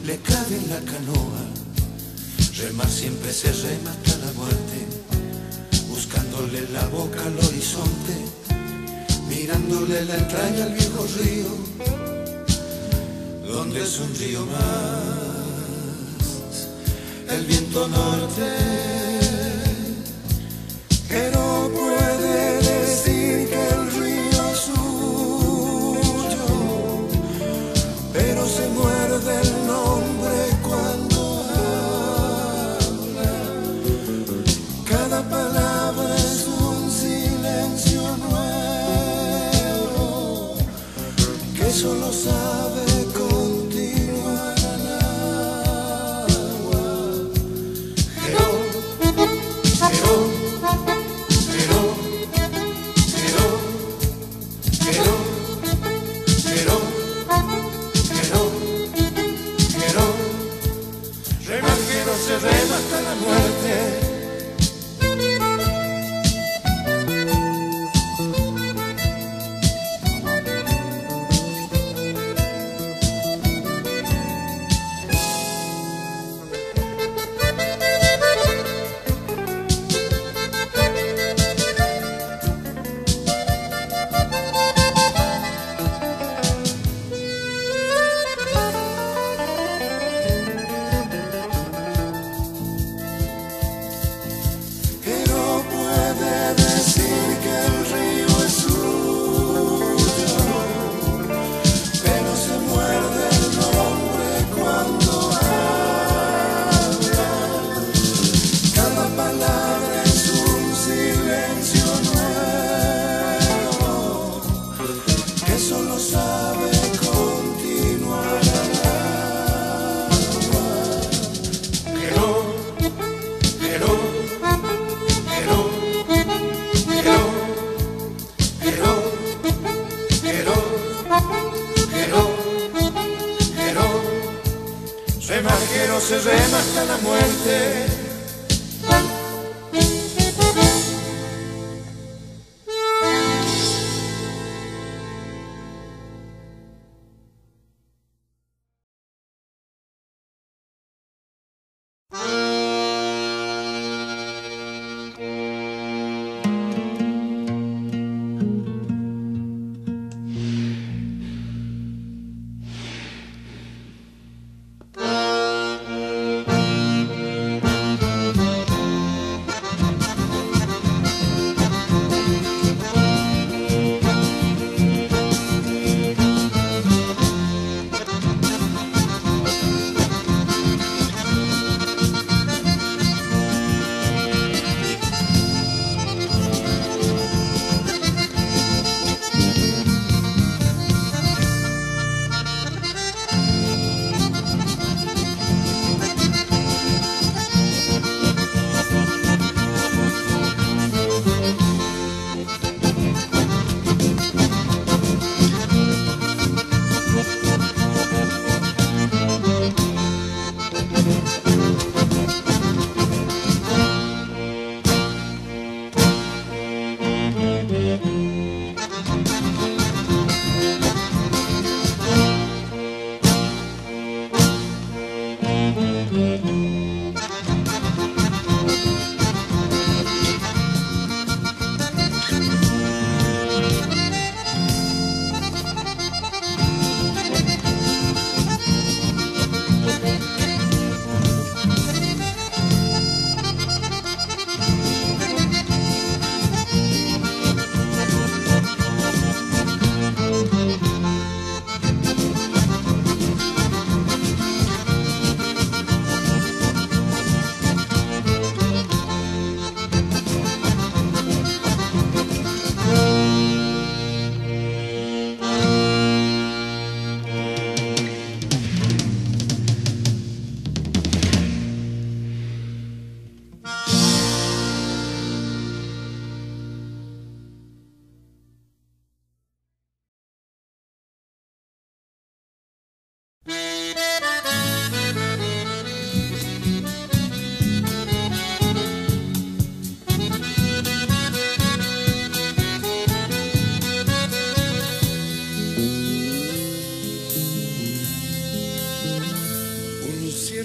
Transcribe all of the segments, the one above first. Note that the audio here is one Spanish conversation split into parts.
le cabe en la canoa. Remar siempre se rema hasta la muerte, buscándole la boca al horizonte, mirándole la entraña al viejo río, donde es un río más. El viento norte que no puede decir que el río es suyo, pero se muerde el nombre cuando habla. Cada palabra es un silencio nuevo que solo sabe continuar al agua. Remarquero se rema hasta la muerte. Remarquero se rema hasta la muerte.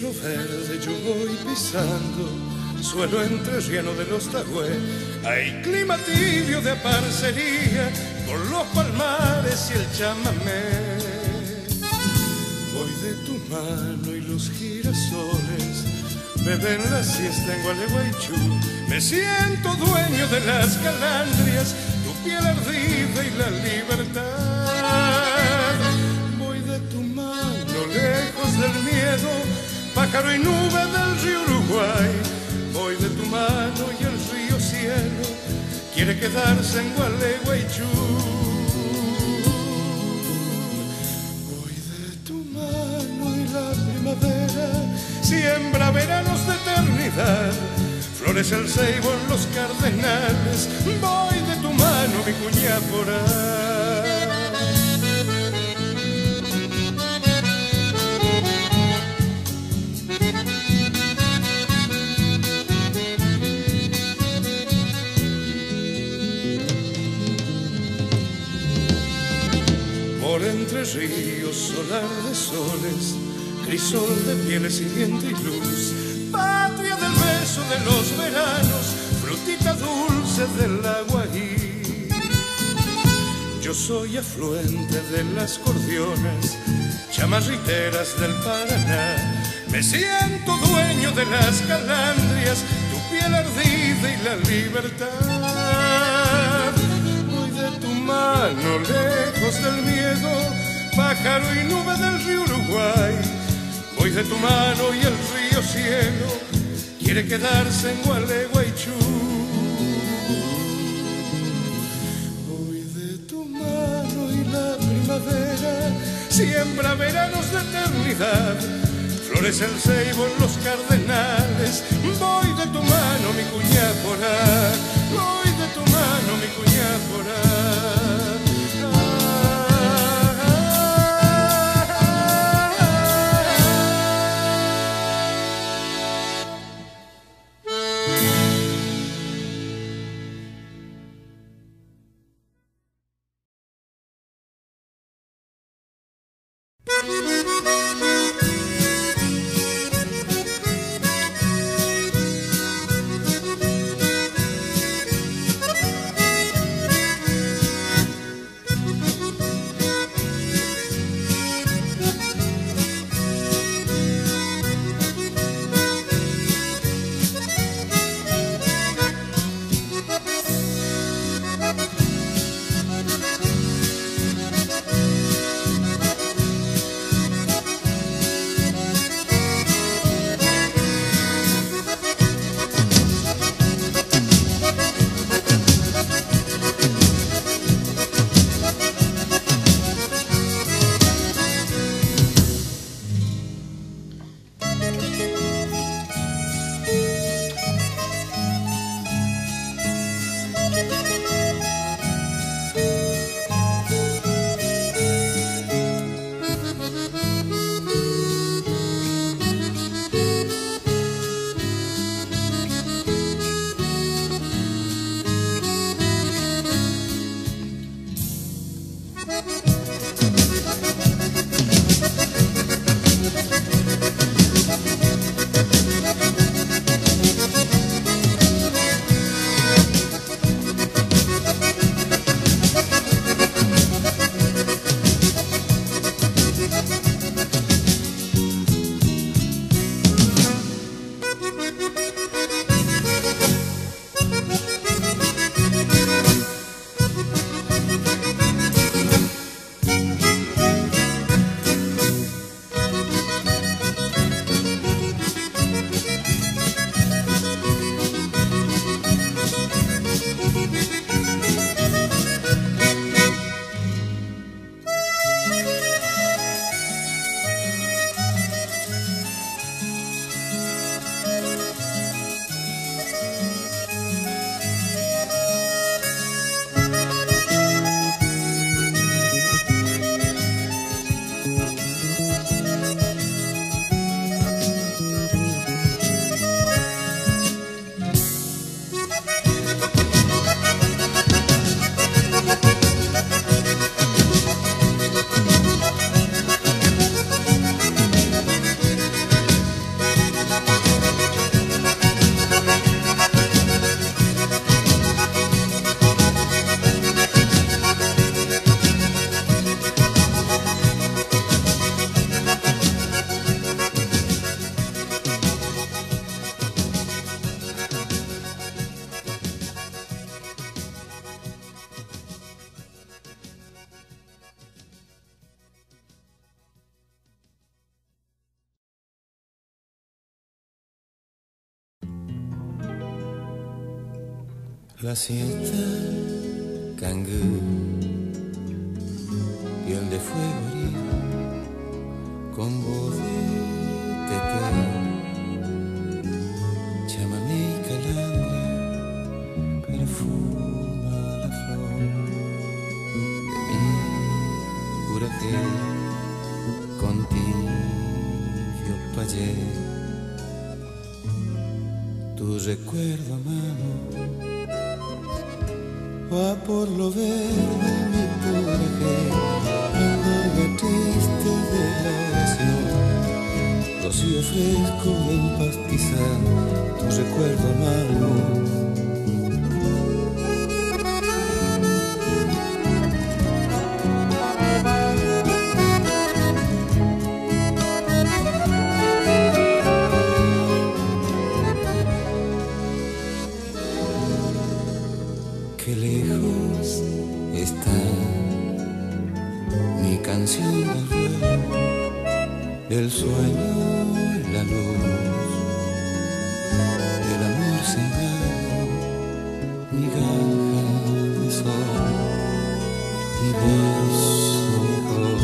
cielo verde yo voy pisando, suelo entrerriano de los Tagüe. Hay clima tibio de parcería por los palmares y el chamamé. Voy de tu mano y los girasoles beben la siesta en Gualeguaychú. Me siento dueño de las calandrias, tu piel ardida y la libertad. Voy de tu mano lejos del miedo, pájaro y nube del río Uruguay. Voy de tu mano y el río cielo quiere quedarse en Gualeguaychú. Voy de tu mano y la primavera siembra veranos de eternidad. Florece el ceibo en los cardenales. Voy de tu mano, mi cuñá por ahí. Por entre ríos, solar de soles, crisol de pieles y viento y luz, patria del beso de los veranos, frutita dulce del agua ahí. Yo soy afluente de las cordionas, chamarriteras del Paraná. Me siento dueño de las calandrias, tu piel ardida y la libertad. Voy de tu mano lejos del miedo, pájaro y nube del río Uruguay. Voy de tu mano y el río cielo quiere quedarse en Gualeguaychú. Voy de tu mano y la primavera siembra veranos de eternidad. Florece el ceibo en los cardenales. Voy de tu mano, mi cuñá por ahí. Voy de tu mano, mi cuñá por ahí. La siesta, cangú, piel de fuego herido, con voz de teteo, chamamé y calandra, perfuma la flor de mi huracé, contigo payé, tu recuerdo amado va por lo verde mi puraje, cuando triste de la oración, rocío fresco del pastizal, tu recuerdo amargo. Qué lejos está mi canción del vuelo, del sueño y la luz, del amor sembrado, migaja de sol, mi verso mejor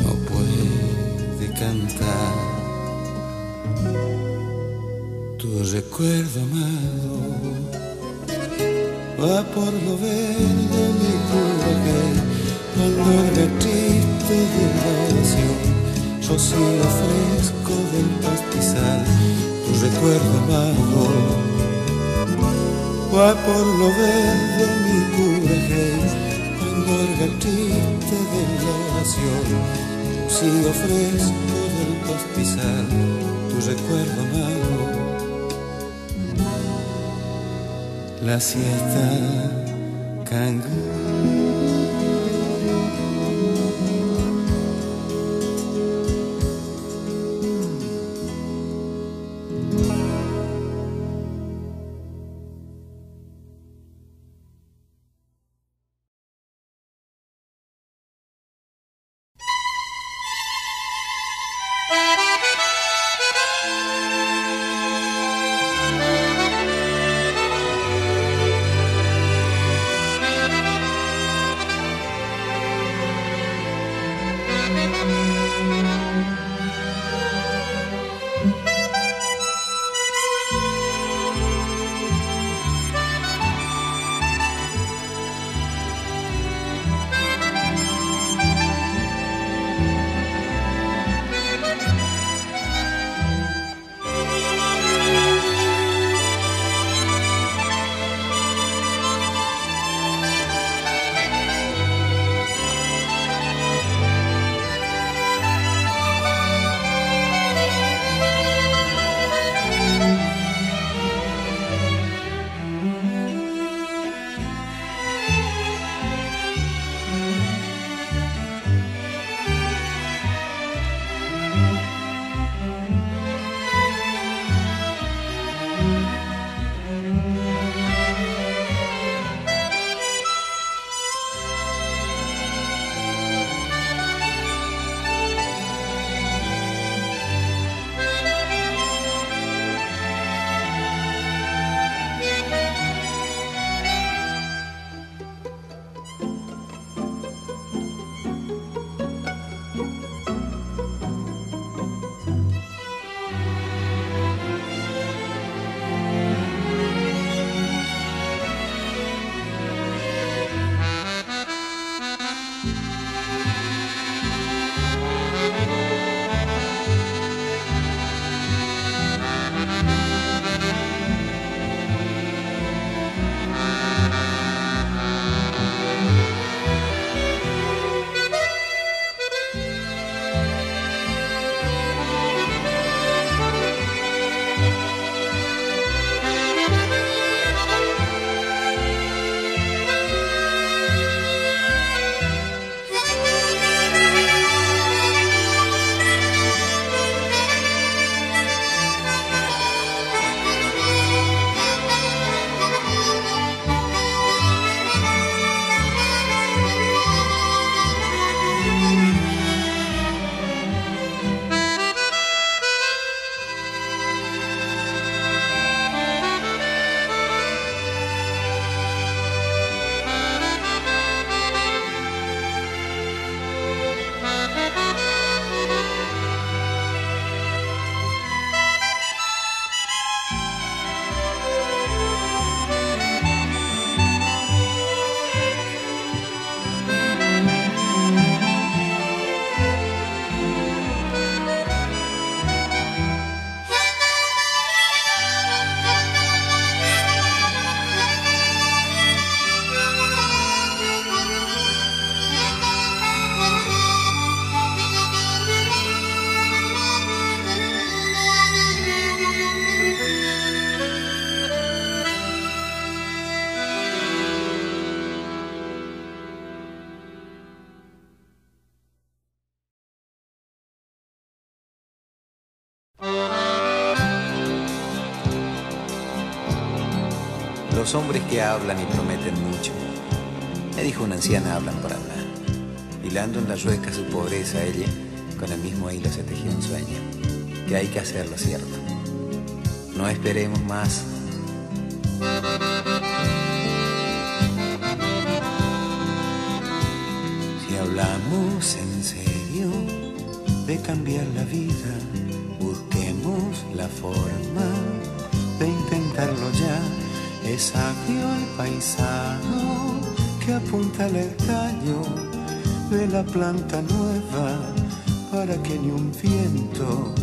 no puede cantar. Tu recuerdo amado va por lo verde mi puraje, cuando triste de la oración, rocío fresco del pastizal, tu recuerdo amado. Va por lo verde mi puraje, cuando triste de la oración, rocío fresco del pastizal, tu recuerdo amado. La siesta, cangú. Los hombres que hablan y prometen mucho, me dijo una anciana, hablan por hablar. Hilando en la rueca su pobreza, ella con el mismo hilo se tejió un sueño, que hay que hacerlo cierto. No esperemos más. Si hablamos en serio de cambiar la vida, busquemos la forma de intentarlo ya. Es sabio el paisano que apunta al tallo de la planta nueva, para que ni un viento,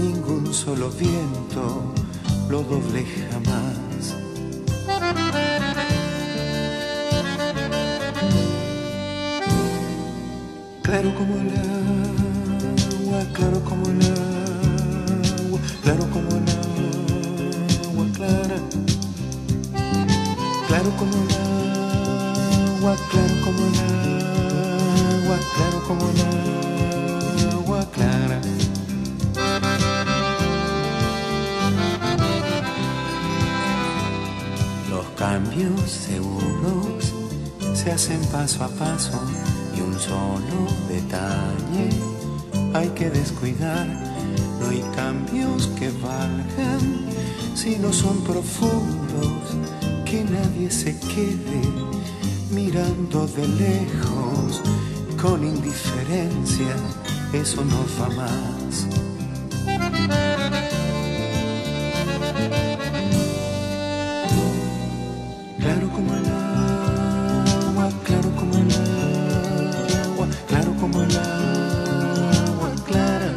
ningún solo viento, lo doble jamás. Claro como el agua, claro como el agua, claro como el agua clara. Claro como el agua, claro como el agua, claro como el agua clara. Los cambios seguros se hacen paso a paso, y un solo detalle hay que descuidar. No hay cambios que valgan si no son profundos. Que nadie se quede mirando de lejos con indiferencia, eso no va más. Claro como el agua, claro como el agua, claro como el agua clara.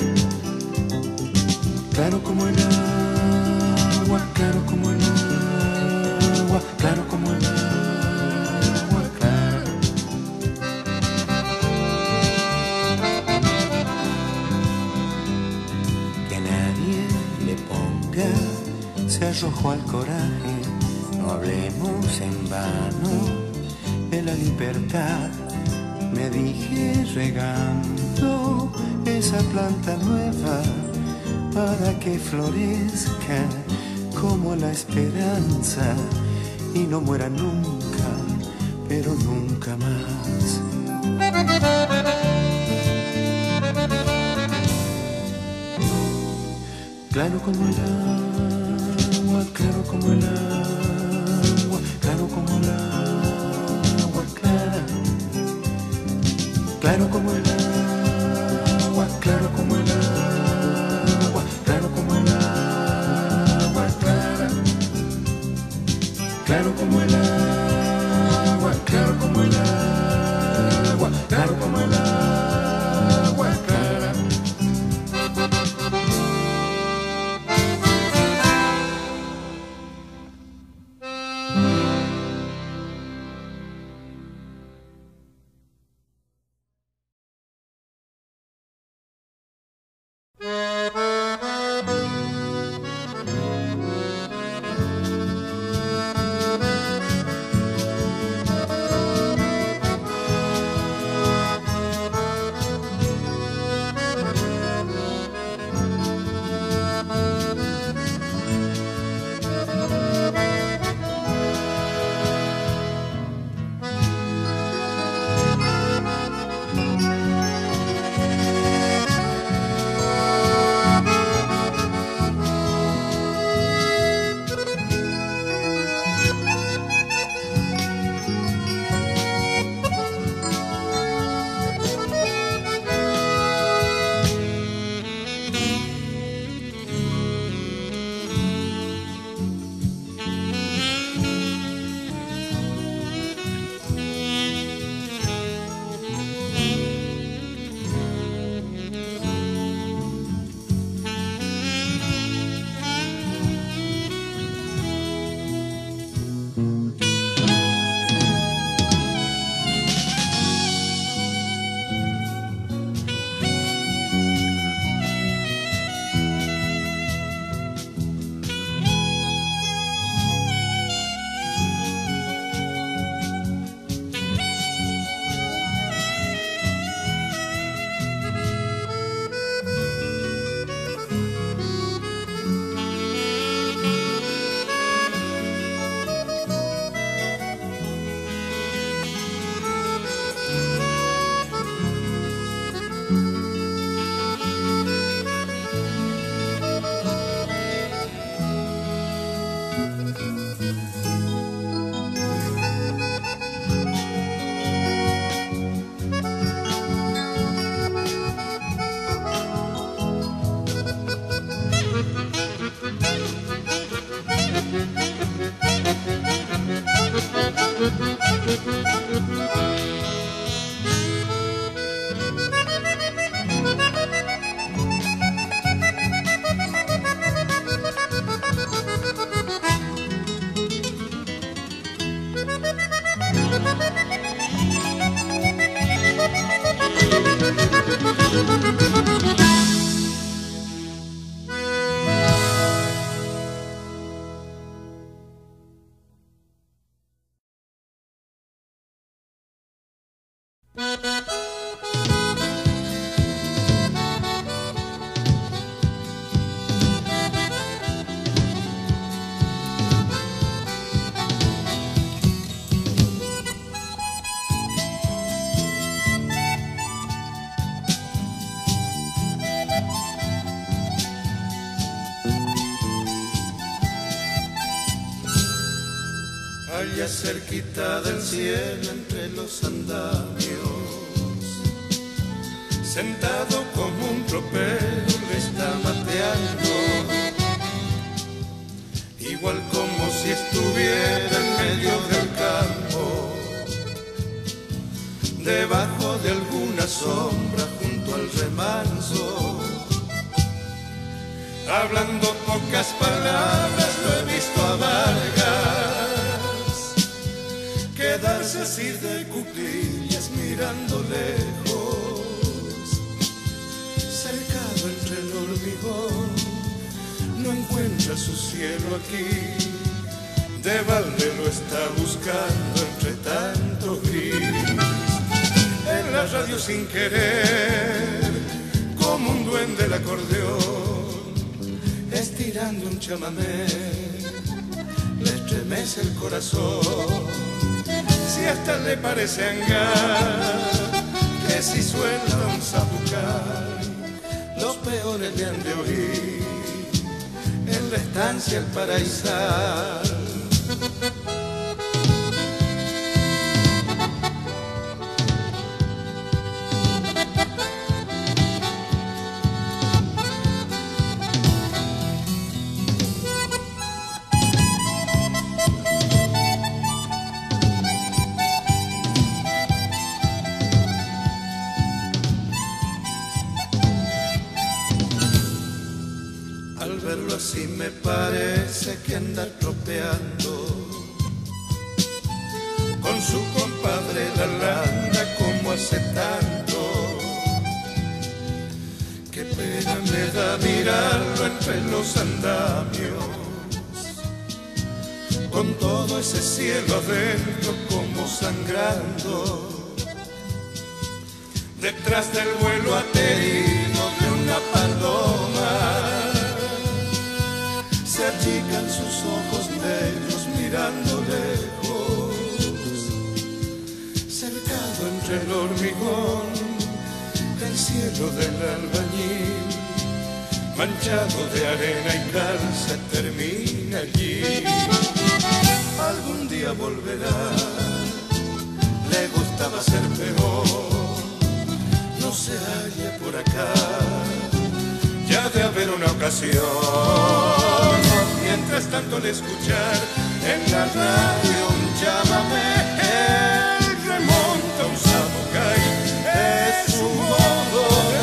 Claro como el agua, claro como el agua, claro como el agua clara. Que nadie le ponga cerrojo al coraje, no hablemos en vano de la libertad. Me dije regando esa planta nueva para que florezca como la esperanza y no muera nunca, pero nunca más. Claro como el agua, claro como el agua, claro como el agua clara. Claro como el agua, claro como el agua, claro como el agua clara. Claro como el agua, claro como el agua, claro como el agua clara. estrella cerquita del cielo entre los andamios. Sentado como un tropero le está mateando, igual como si estuviera en medio del campo, debajo de alguna sombra junto al remanso. Hablando pocas palabras lo he visto a Vargas quedarse así de cuclillas mirando lejos, cercado entre el hormigón. No encuentra su cielo aquí, de balde lo está buscando entre tanto gris. En la radio sin querer, como un duende el acordeón, estirando un chamamé, le estremece el corazón. Si hasta le parece hangar, que si suena un zapucar, los peones le han de oír en la estancia el paraísal. Al verlo así me parece que anda tropeando con su compadre la landa como hace tanto. Qué pena me da mirarlo entre los andamios, con todo ese cielo adentro como sangrando, detrás del vuelo aterido de una paloma. Se achican sus ojos negros mirando lejos, cercado entre el hormigón, el cielo del albañil, manchado de arena y cal, se termina allí. Algún día volverá, le gustaba ser peor, no se halla por acá, ya de haber una ocasión. Mientras tanto al escuchar en la radio un llámame, él remonta un zapucay, es su modo de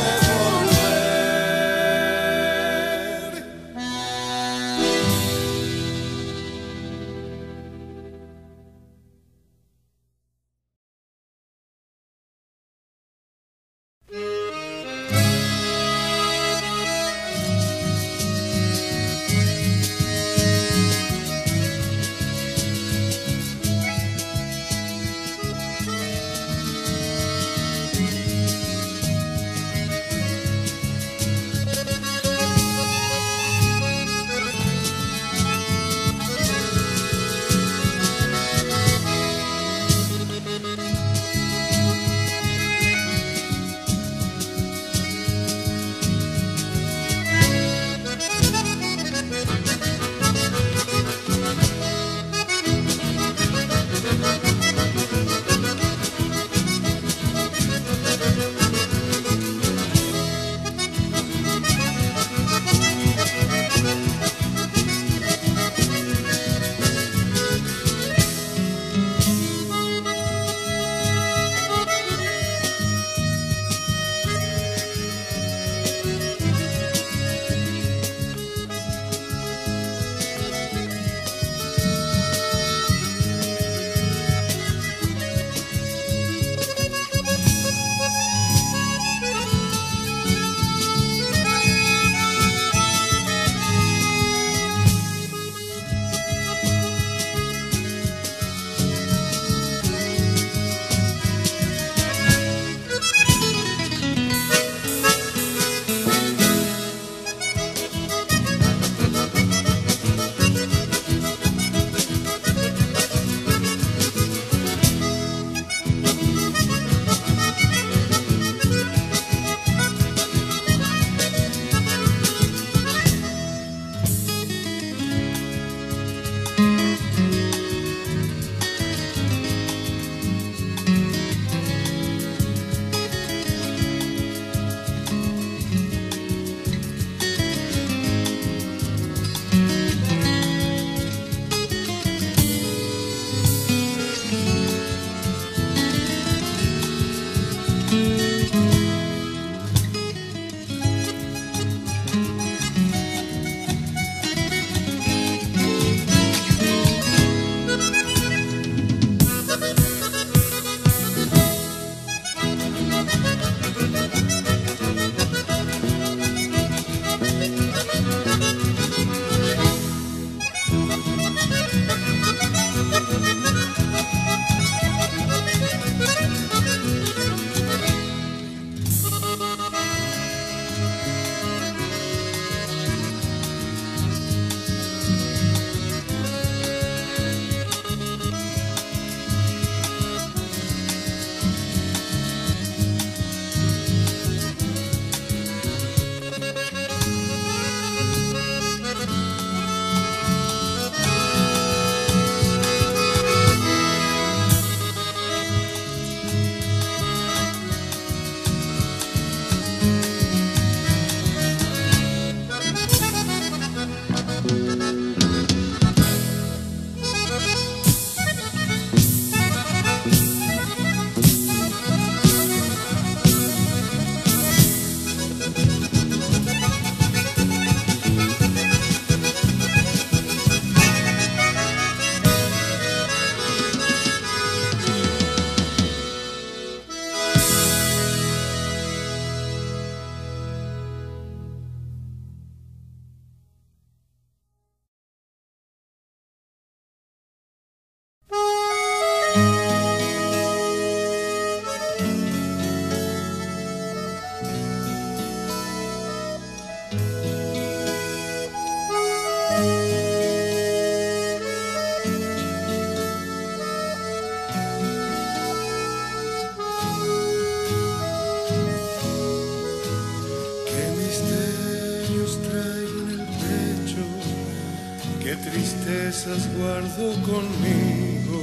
Tristezas guardo conmigo,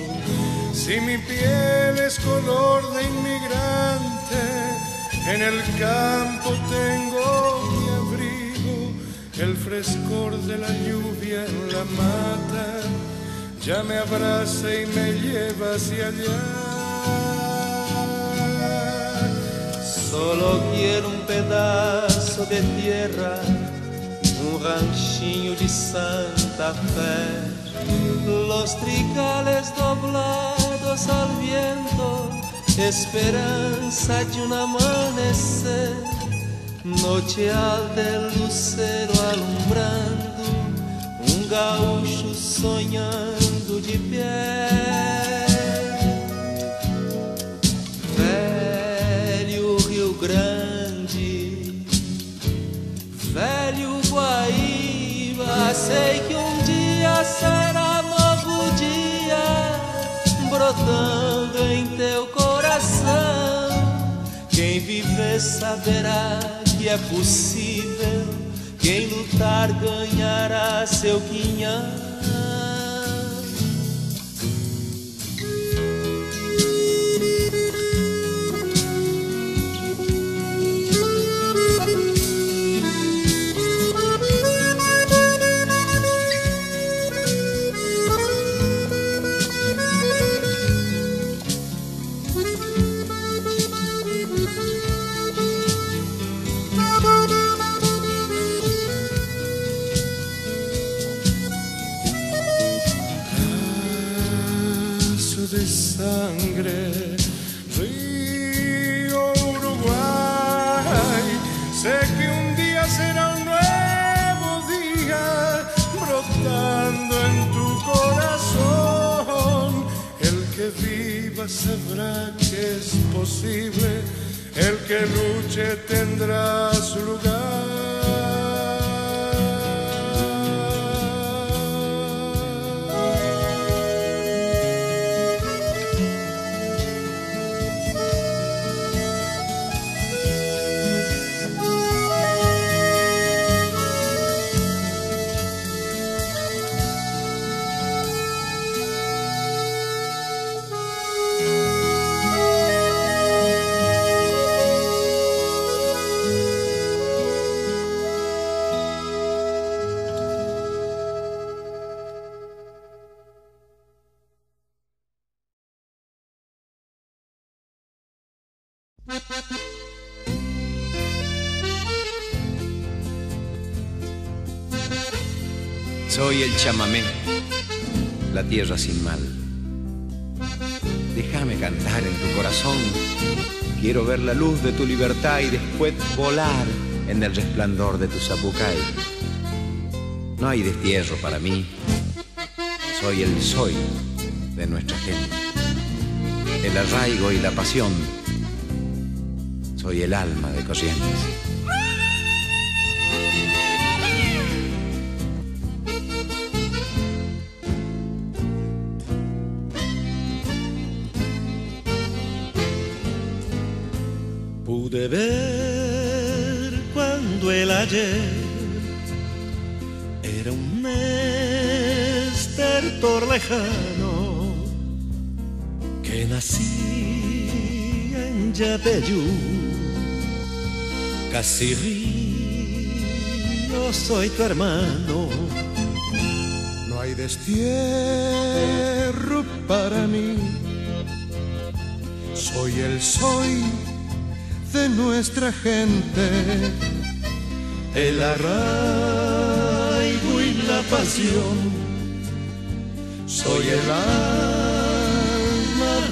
si mi piel es color de inmigrante, en el campo tengo mi abrigo, el frescor de la lluvia en la mata ya me abraza y me lleva hacia allá. Solo quiero un pedazo de tierra, ranchinho de Santa Fé, los trigales doblados al viento, esperanza de un amanecer, noche alta el lucero alumbrando, un gaúcho soñando de pé. Velho Rio Grande, velho Guaíba, sei que dia será novo dia, brotando em teu coração. Quem viver saberá que é possível, quem lutar ganhará seu quinhão. De sangre, río Uruguay, sé que un día será un nuevo día, brotando en tu corazón. El que viva sabrá que es posible, el que luche tendrá su lugar. Soy el chamamé, la tierra sin mal. Déjame cantar en tu corazón. Quiero ver la luz de tu libertad y después volar en el resplandor de tu zapucay. No hay destierro para mí. Soy el soy de nuestra gente, el arraigo y la pasión. Soy el alma de Corrientes. Pude ver cuando el ayer era un estertor lejano que nací en Yapeyú, casi río, soy tu hermano. No hay destierro para mí, soy el soy de nuestra gente, el arraigo y la pasión. Soy el alma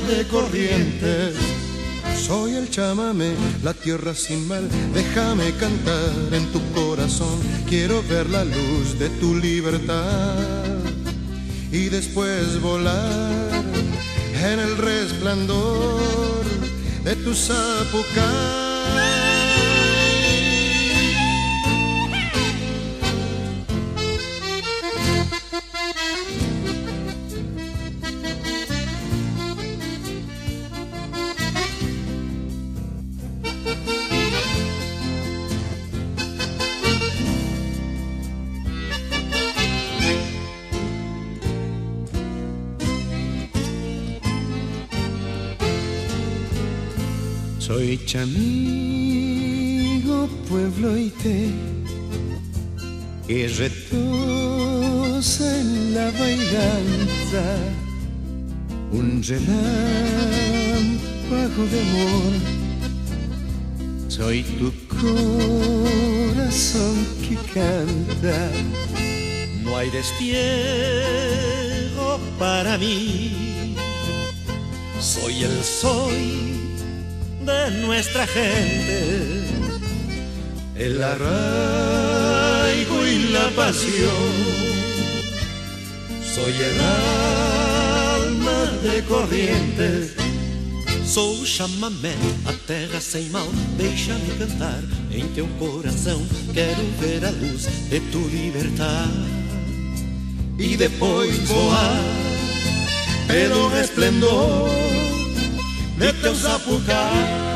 de Corrientes, soy el chamamé, la tierra sin mal. Déjame cantar en tu corazón, quiero ver la luz de tu libertad y después volar en el resplandor de tu zapucay. Soy chamigo, pueblo y té, que retosa en la bailanza, un relámpago de amor. Soy tu corazón que canta. No hay destierro para mí, soy el soy de nuestra gente, el arraigo y la pasión. Soy el alma de Corrientes, sou o chamamé, a terra sem mal, deixa-me cantar em teu coração. Quero ver a luz de tu libertar e depois voar pelo resplendor de teu zapucai.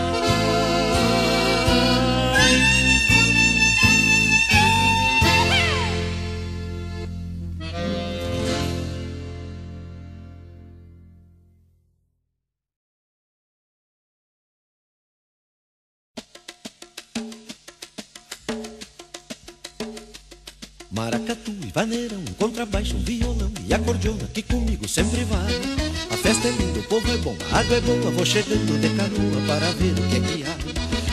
Maracatu e vaneira, um contrabaixo, um violão e acordeona que comigo sempre vai. A festa é linda, o povo é bom, a água é boa, vou chegando de canoa para ver o que é que há.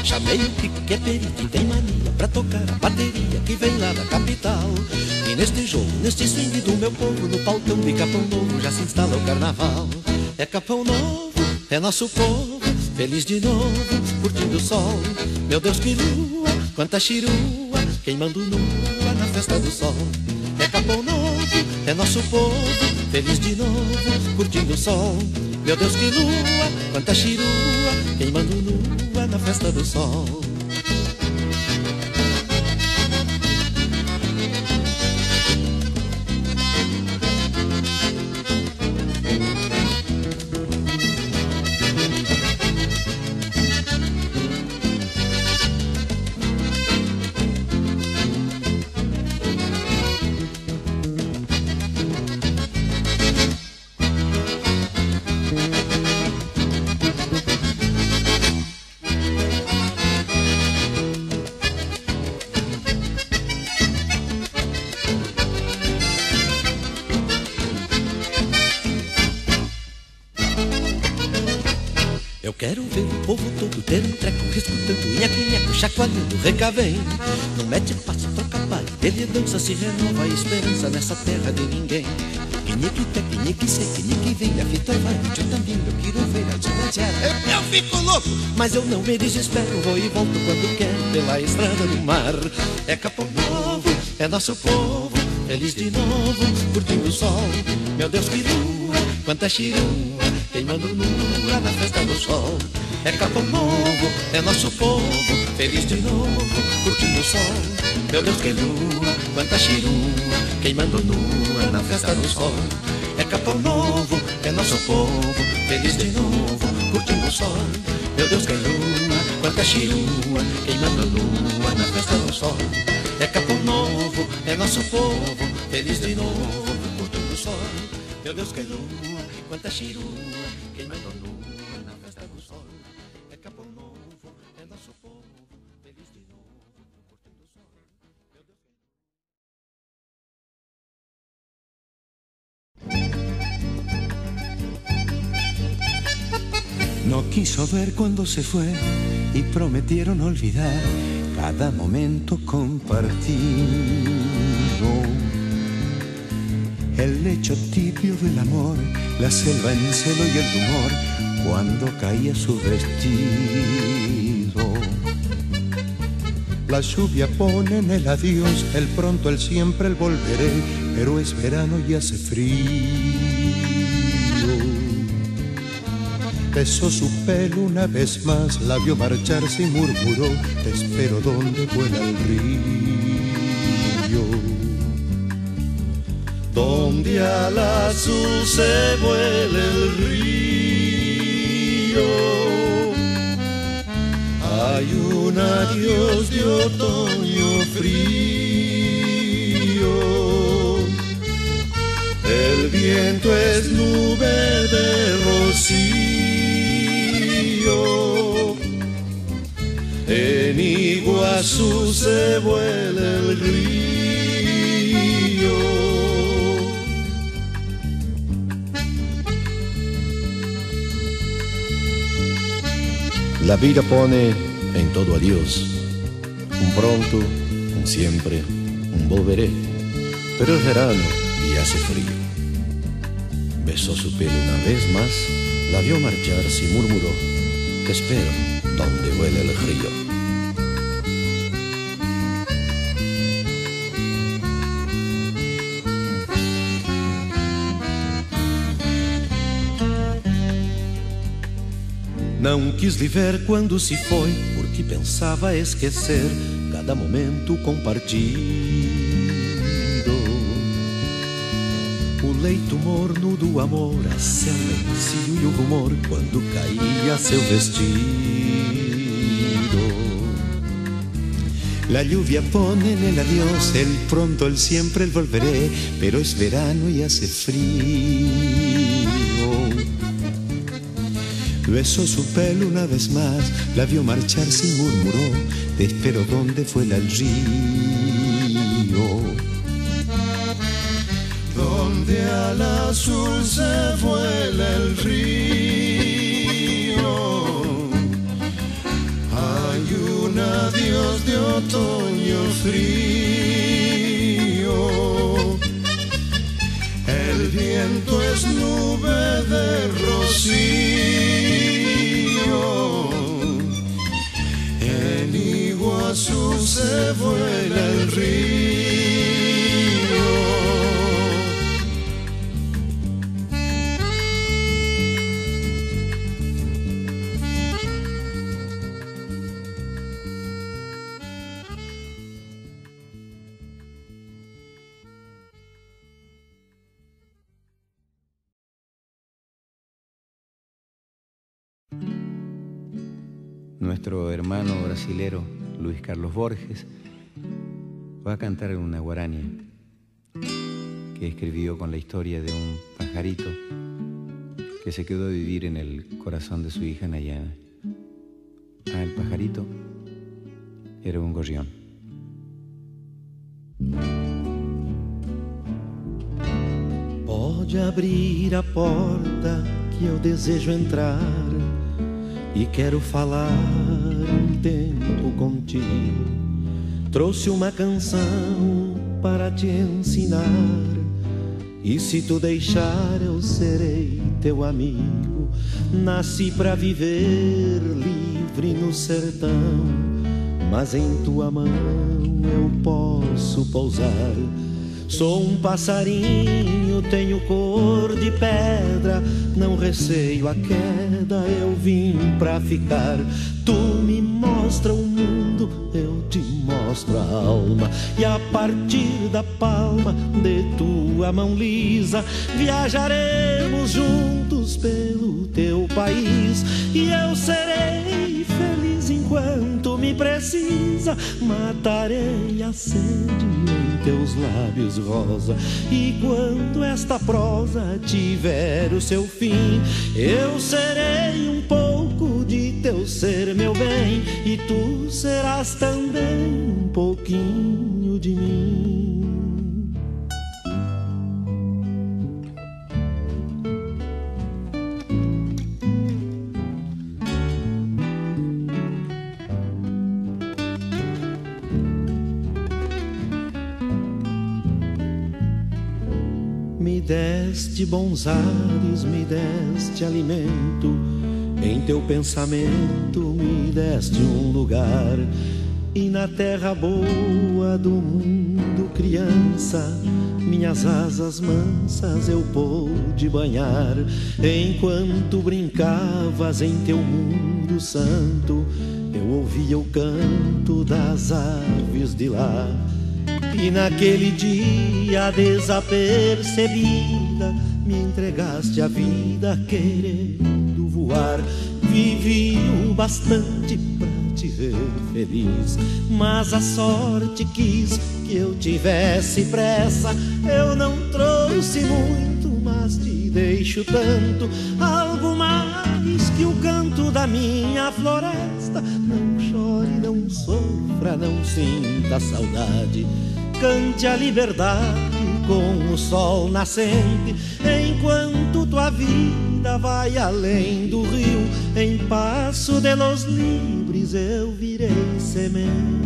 Chamei o Kiko que é perito e tem mania pra tocar a bateria que vem lá da capital. E neste jogo, neste swing do meu povo, no palcão de Capão Novo já se instala o carnaval. É Capão Novo, é nosso povo, feliz de novo, curtindo o sol. Meu Deus que lua, quanta chirua, queimando nua na festa do sol. É Capão Novo, é nosso povo, feliz de novo, curtindo o sol. Meu Deus que lua, quanta chirua, queimando nua na festa do sol. Eu quero ver o povo todo ter um treco, escutando nheco-nheco, chacoalhando, recavém. Não mete passo, troca palha, ele dança, se renova a esperança nessa terra de ninguém. Quinique-te, quinique-se, quinique-vem, a fita vai, eu também, eu quero ver a desgraciada. Eu fico louco, mas eu não me desespero, vou e volto quando quero pela estrada do mar. É Capão Novo, é nosso povo, feliz de novo, curtindo o sol. Meu Deus que lua, quanta chirua, queimando nua na festa do sol. É Capão Novo, é nosso povo, feliz de novo, curtindo o sol. Meu Deus que lua, quanta chirua, queimando nua na festa do sol. É Capão Novo, é nosso povo, feliz de novo, curtindo o sol. Meu Deus que lua, quanta chirua, queimando nua na festa do sol. É Capão Novo, é nosso povo, feliz de novo, curtindo o sol. Meu Deus que lua, quanta chirua, queimando nua na festa do sol. É Capão Novo, é nosso povo, feliz de novo, curtindo o sol. Meu Deus que... No quiso ver cuando se fue y prometieron olvidar cada momento compartido. El lecho tibio del amor, la selva en celo y el rumor cuando caía su vestido. La lluvia pone en el adiós, el pronto, el siempre, el volveré, pero es verano y hace frío. besó su pelo una vez más, la vio marcharse y murmuró: te espero donde vuela el río. Donde al azul se vuela el río, hay un adiós de otoño frío. El viento es nube de rocío, en Iguazú se vuela el río. La vida pone en todo adiós, un pronto, un siempre, un volveré, pero es verano y hace frío. Besó su pelo una vez más, la vio marcharse y murmuró: te espero donde vuela el río. Não quis lhe ver quando se foi, porque pensava esquecer cada momento compartido. O leito morno do amor, a silêncio e o rumor quando caía seu vestido. La lluvia pone en el adiós, el pronto, el siempre, el volveré, pero es verano y hace frío. Besó su pelo una vez más, la vio marcharse y murmuró: te espero donde vuela el río. Donde al azul se vuela el río, hay un adiós de otoño frío. El viento es nube de rocío, en Iguazú se vuela el río. Nuestro hermano brasilero Luis Carlos Borges va a cantar una guarania que escribió con la historia de un pajarito que se quedó a vivir en el corazón de su hija Nayana. El pajarito era un gorrión. Pode abrir a porta que eu desejo entrar e quero falar tempo contigo. Trouxe uma canção para te ensinar, e se tu deixar eu serei teu amigo. Nasci pra viver livre no sertão, mas em tua mão eu posso pousar. Sou um passarinho, tenho cor de pedra, não receio a queda, eu vim pra ficar. Tu me mostra o mundo, eu te mostro a alma, e a partir da palma de tua mão lisa viajaremos juntos pelo teu país, e eu serei feliz enquanto me precisa. Matarei a sede em teus lábios rosa, e quando esta prosa tiver o seu fim, eu serei um pouco de teu ser, meu bem, e tu serás também um pouquinho de mim. Me deste bons ares, me deste alimento, em teu pensamento me deste um lugar, e na terra boa do mundo criança, minhas asas mansas eu pude banhar, enquanto brincavas em teu mundo santo, eu ouvia o canto das aves de lá. E naquele dia desapercebida, me entregaste a vida querendo voar. Vivi o bastante pra te ver feliz, mas a sorte quis que eu tivesse pressa. Eu não trouxe muito, mas te deixo tanto, algo mais que o canto da minha floresta. Não chore, não sofra, não sinta saudade, cante a liberdade com o sol nascente, enquanto tua vida vai além do rio. Em Passo de los Libres eu virei semente.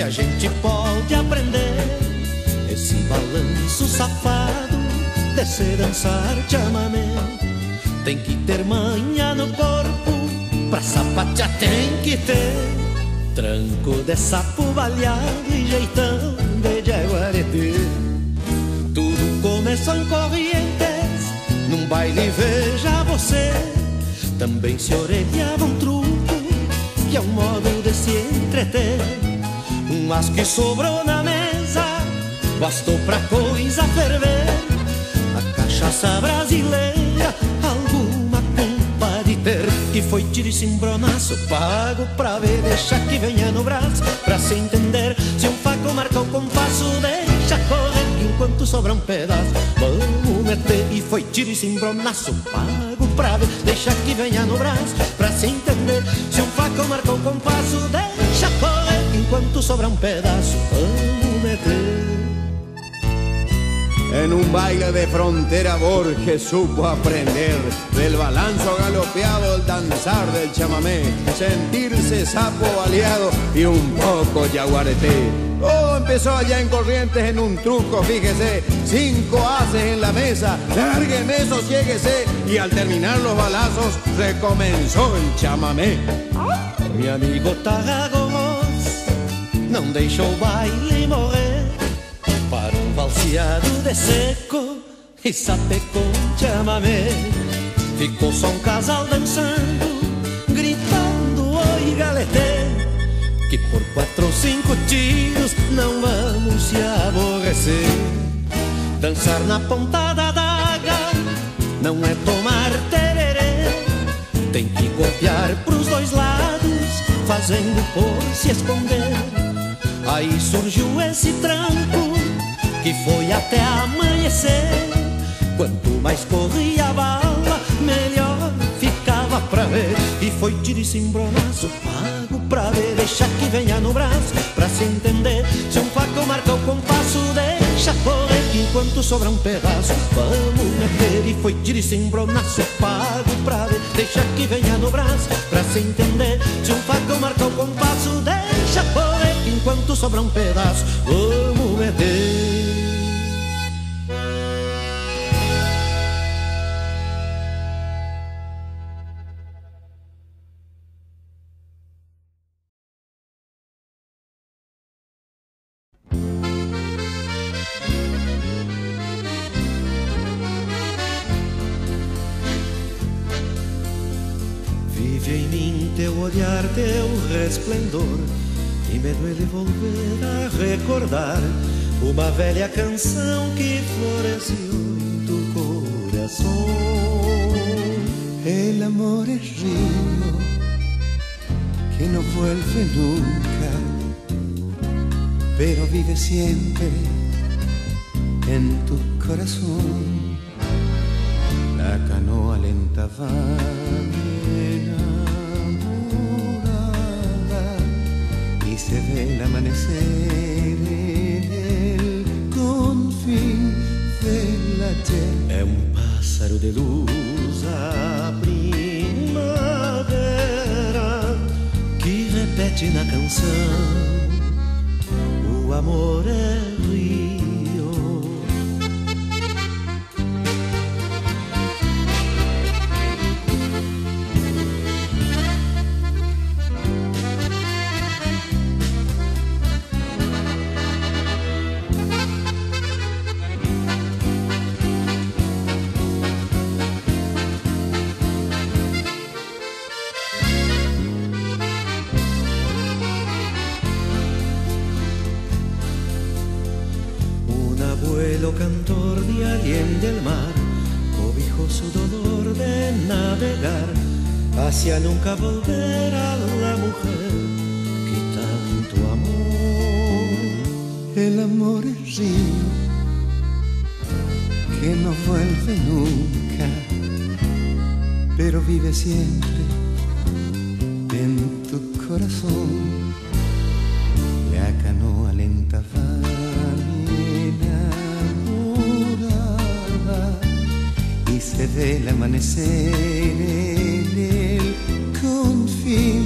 que a gente pode aprender esse balanço safado de se dançar chamamé. Tem que ter manha no corpo, pra sapatear tem que ter tranco de sapo baleado e jeitão de jaguareté. Tudo começou em Corrientes, num baile, veja você. Também se orelhava um truco, que é um modo de se entreter. Mas que sobrou na mesa, bastou pra coisa ferver. A cachaça brasileira, alguma culpa de ter. E foi tiro e cimbronaço, pago pra ver, deixa que venha no braço, pra se entender. Se um faco marca o compasso, deixa correr, enquanto sobra um pedaço, vamos meter. E foi tiro e cimbronaço, pago pra ver, deixa que venha no braço, pra se entender. Se um faco marca o compasso, deixa correr, enquanto sobra um pedaço, vamos meter. En un baile de frontera Borges supo aprender del balanzo galopeado, el danzar del chamamé, sentirse sapo baleado y un poco yaguareté. Todo empezó allá en Corrientes en un truco, fíjese, 5 haces en la mesa, lárgueme, sosiéguese, y al terminar los balazos recomenzó el chamamé. Mi amigo Tarragós não deixou o baile morrer para um valseado de seco e sapecou um chamamé. Ficou só um casal dançando, gritando oi galetê, que por 4 ou 5 tiros não vamos se aborrecer. Dançar na ponta da daga não é tomar tererê, tem que golpear pros 2 lados, fazendo por se esconder. Aí surgiu esse tranco que foi até amanhecer. Quanto mais corria a bala, melhor ficava pra ver. E foi tiro e cimbronaço, pago pra ver. Deixa que venha no braço, pra se entender. Se um facão marca o compasso, deixa correr que enquanto sobra um pedaço, vamos meter. E foi tiro e cimbronaço, pago pra ver. Deixa que venha no braço, pra se entender. Se um facão marca o compasso, deixa correr que enquanto sobra um pedaço, vamos meter. Teu olhar, teu resplendor, e me duele volver a recordar uma velha canção que floreció em tu corazón. El amor es río que no vuelve nunca, pero vive siempre en tu corazón. La canoa lenta va y se ve el amanecer en el confín del ayer. É pássaro de luz a primavera que repete na canção: o amor é rio. Cantor de alguien del mar, cobijó su dolor de navegar hacia nunca volver a la mujer que tanto amó. El amor es río que no vuelve nunca, pero vive siempre en tu corazón. La canoa lenta va y se ve el amanecer en el confín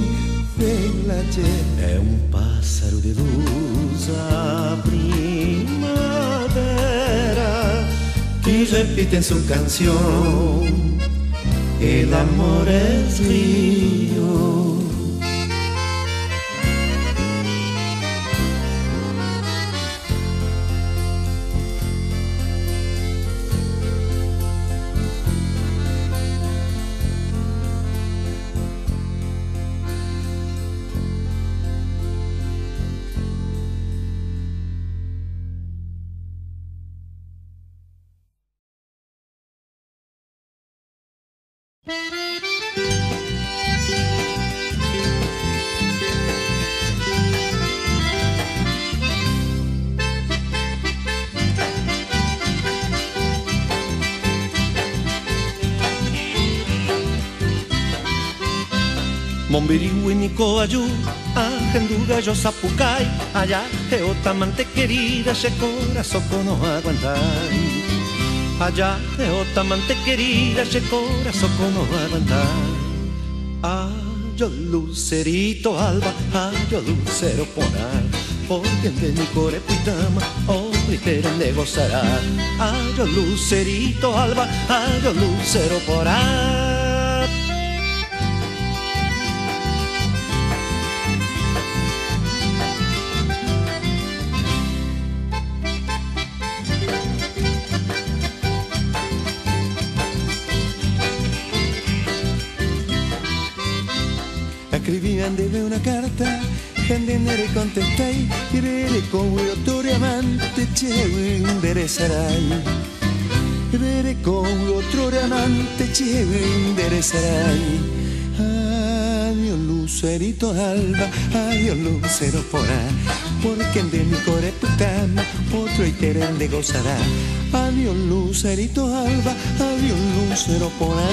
del ayer. É pássaro de luz a primavera que repite en su canción: el amor es río. Mombirihuinico ayú, ajenduga yo sapucay, allá geotamante querida, ese corazón no aguantai. Allá geotamante querida, ese corazón no aguantai. Yo lucerito alba, yo lucero ponar, porque de mi core puitama, obriteira negociará. Yo lucerito alba, yo lucero ponar. Escribían debe una carta, gente nere contestai, irere con otro amante, chewe enderezarai. Irere con otro amante, chewe enderezarai. Adiós lucerito alba, adiós lucero porá, porque de mi core putama, otro iteren de gozará. Adiós lucerito alba, adiós lucero porá.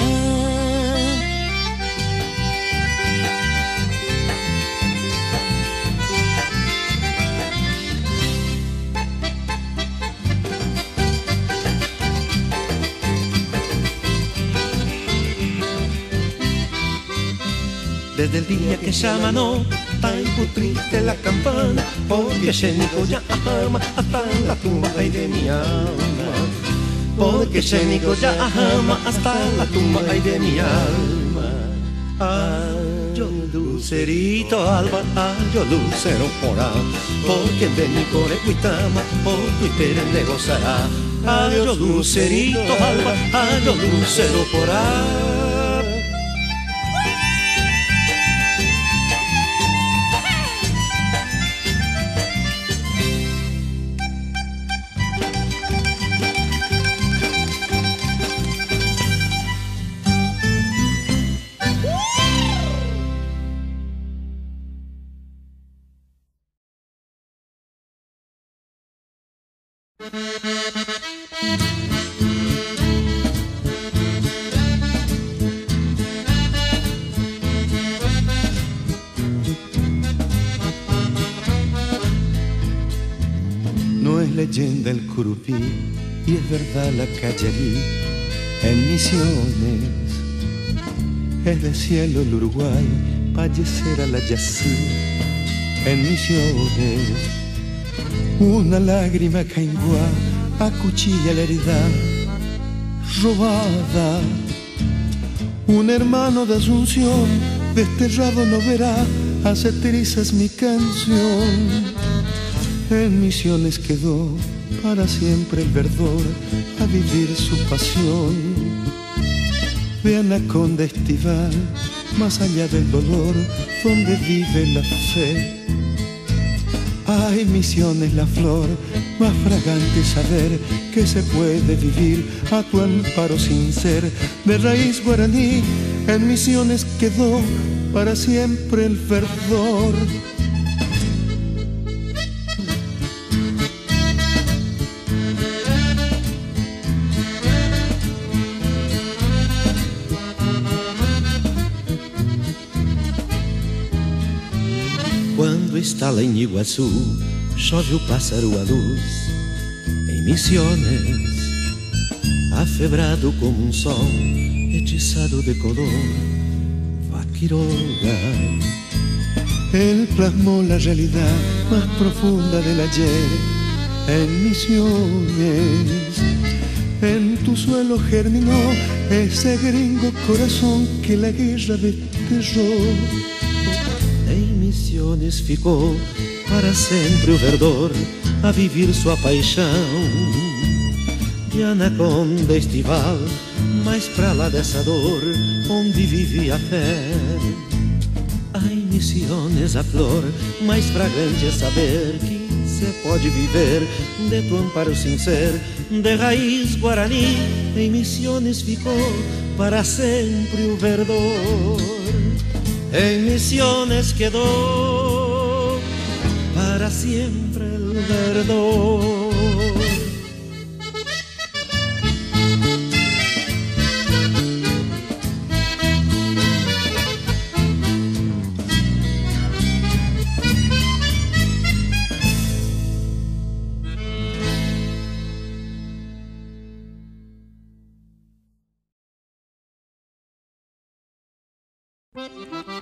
Desde el día que llamanó, tan triste la campana, porque Xenico ya ama hasta la tumba ay de mi alma. Porque Xenico ya ama hasta la tumba ay de mi alma. Yo lucerito alba, yo lucero porá, porque de mi core cuitama, por Twitter le gozará. Adiós lucerito alba, yo lucero porá. No es leyenda el curupí y es verdad la callarí. En Misiones es de cielo el Uruguay, Pallecera la Yací. En Misiones una lágrima caingua acuchilla la herida robada. Un hermano de Asunción desterrado no verá, hace trizas mi canción. En Misiones quedó para siempre el verdor a vivir su pasión. De anaconda estival, más allá del dolor, donde vive la fe. Ay, Misiones la flor, más fragante saber que se puede vivir a tu amparo sin ser de raíz guaraní. En Misiones quedó para siempre el verdor. Quando estala em Iguaçu, chove o pássaro à luz. Em Misiones, afebrado como um sol, hechizado de color, va Quiroga. Él plasmó la realidad más profunda del ayer. En Misiones, en tu suelo germinó ese gringo corazón que la guerra desterró. Em Misiones ficou para sempre o verdor a vivir sua paixão. De anaconda estival, mais pra lá dessa dor, onde vive a fé. Ai, Misiones a flor, mais fragante é saber que se pode viver de tu amparo sincero, de raiz guarani. Em Misiones ficou para sempre o verdor. En Misiones quedó para siempre el verdor. Thank